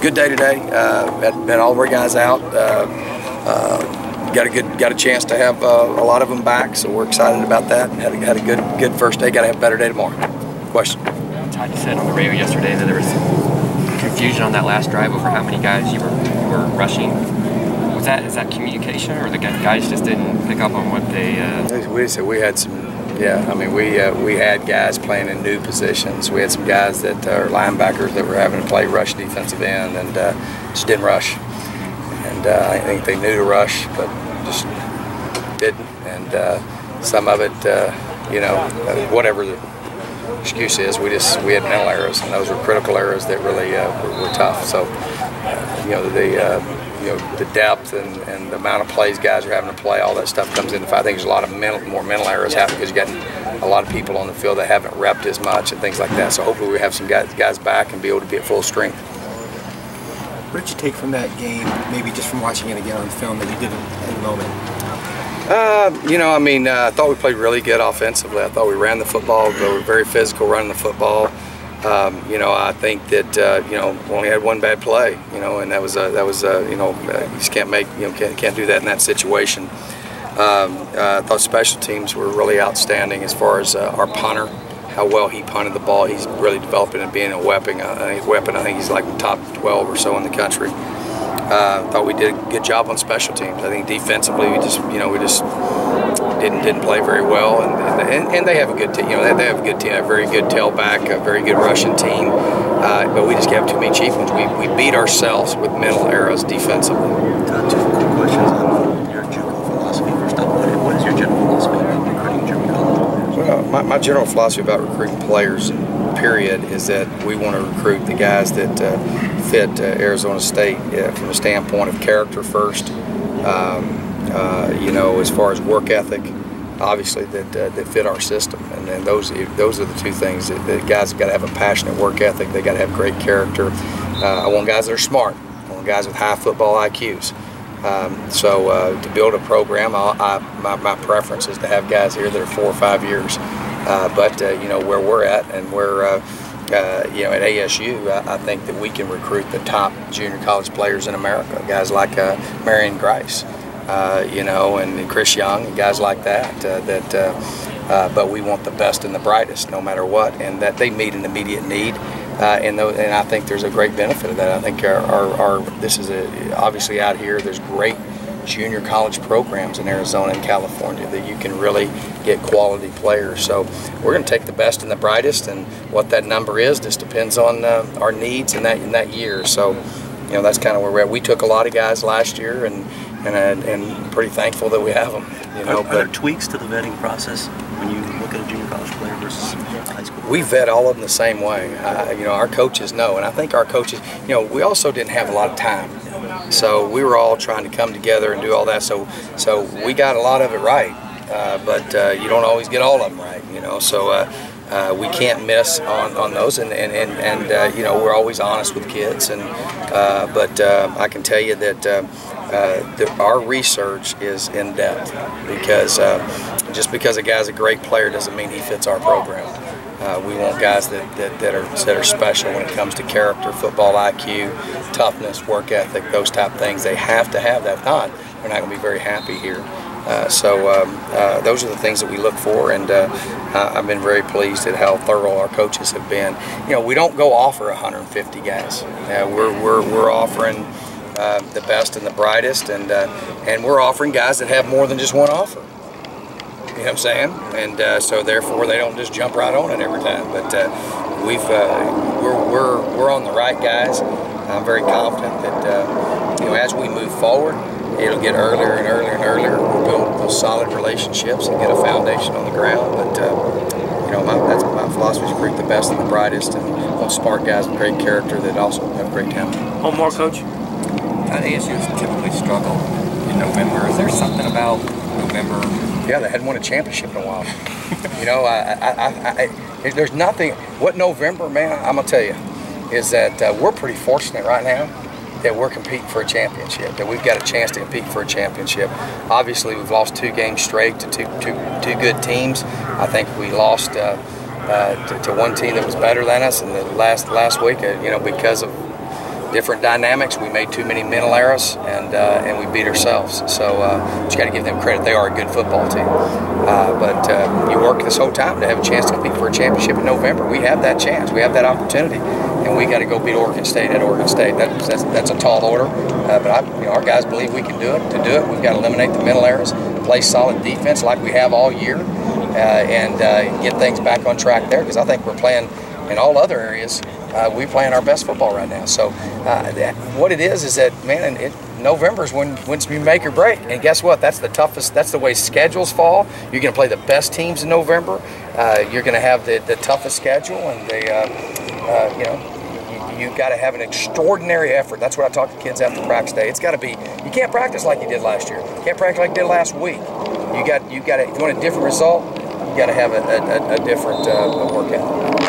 good day today. Had all of our guys out. Got a chance to have a lot of them back, so we're excited about that. Had a good first day. Got to have a better day tomorrow. Question. Todd, you said on the radio yesterday that there was some confusion on that last drive over how many guys you were rushing. Is that communication, or the guys just didn't pick up on what they? We had some. Yeah, I mean, we had guys playing in new positions. We had some guys that are linebackers that were having to play rush defensive end and just didn't rush. And I think they knew to rush, but just didn't. And some of it, whatever the excuse is, we had mental errors, and those were critical errors that really were tough. So, the depth and the amount of plays guys are having to play, all that stuff comes into. I think there's a lot of more mental errors happening because you got a lot of people on the field that haven't repped as much and things like that. So hopefully we have some guys back and be able to be at full strength. What did you take from that game, maybe just from watching it again on film, that you didn't in the moment? I thought we played really good offensively. I thought we ran the football. We were very physical running the football. I think that we only had one bad play, and that was you just can't do that in that situation. I thought special teams were really outstanding as far as our punter, how well he punted the ball. He's really developing and being a weapon. I think he's like top 12 or so in the country. I thought we did a good job on special teams. I think defensively we just didn't play very well, and they have a good team. They have a good team, a very good tailback, a very good rushing team. But we just have too many cheap ones. We beat ourselves with mental errors defensively. Todd, two quick questions on your JUCO philosophy. First up, what is your general philosophy about recruiting junior college players? Well, my general philosophy about recruiting players, period, is that we want to recruit the guys that fit Arizona State from the standpoint of character first. As far as work ethic, obviously that fit our system, and those are the two things. That guys have got to have a passionate work ethic. They got to have great character. I want guys that are smart. I want guys with high football IQs. To build a program, my preference is to have guys here that are 4 or 5 years. Where we're at, and we're at ASU, I think that we can recruit the top junior college players in America. Guys like Marion Grice, and Chris Young, and guys like that. But we want the best and the brightest, no matter what, and that they meet an immediate need. And I think there's a great benefit of that. I think obviously out here, there's great junior college programs in Arizona and California that you can really get quality players. So we're going to take the best and the brightest, and what that number is just depends on our needs in that year. So that's kind of where we're at. We took a lot of guys last year, and pretty thankful that we have them. Are there tweaks to the vetting process when you look at a junior college player versus high school? We vet all of them the same way. Our coaches know, and I think our coaches, we also didn't have a lot of time. So we were all trying to come together and do all that. So we got a lot of it right, but you don't always get all of them right. So we can't miss on those, and we're always honest with kids. But I can tell you that our research is in depth, because just because a guy's a great player doesn't mean he fits our program. We want guys that are special when it comes to character, football IQ, toughness, work ethic, those type of things. They have to have that. If not, they're not going to be very happy here. Those are the things that we look for, and I've been very pleased at how thorough our coaches have been. We don't go offer 150 guys. We're offering the best and the brightest, and we're offering guys that have more than just one offer. You know what I'm saying? And so therefore they don't just jump right on it every time. But we're on the right guys. I'm very confident that as we move forward, it'll get earlier and earlier and earlier. We'll build those solid relationships and get a foundation on the ground. But that's my philosophy: is recruit the best and the brightest, and want smart guys with great character that also have great talent. One more, Coach. ASU's typically struggle in November. Is there something about November? Yeah, they hadn't won a championship in a while. There's nothing. What November, man, I'm gonna tell you, is that we're pretty fortunate right now that we're competing for a championship. That we've got a chance to compete for a championship. Obviously, we've lost 2 games straight to two good teams. I think we lost to one team that was better than us in the last week. Because of different dynamics. We made too many mental errors, and we beat ourselves. So just got to give them credit. They are a good football team. But you work this whole time to have a chance to compete for a championship in November. We have that chance. We have that opportunity, and we got to go beat Oregon State at Oregon State. That's a tall order, but our guys believe we can do it. To do it, we've got to eliminate the mental errors, play solid defense like we have all year, and get things back on track there. Because I think we're playing in all other areas. We're playing our best football right now. So what it is that, man, November is when you make or break. And guess what? That's the toughest. That's the way schedules fall. You're going to play the best teams in November. You're going to have the toughest schedule, and you've got to have an extraordinary effort. That's what I talk to kids after practice day. It's got to be. You can't practice like you did last year. You can't practice like you did last week. You got to. If you want a different result, you got to have a different workout.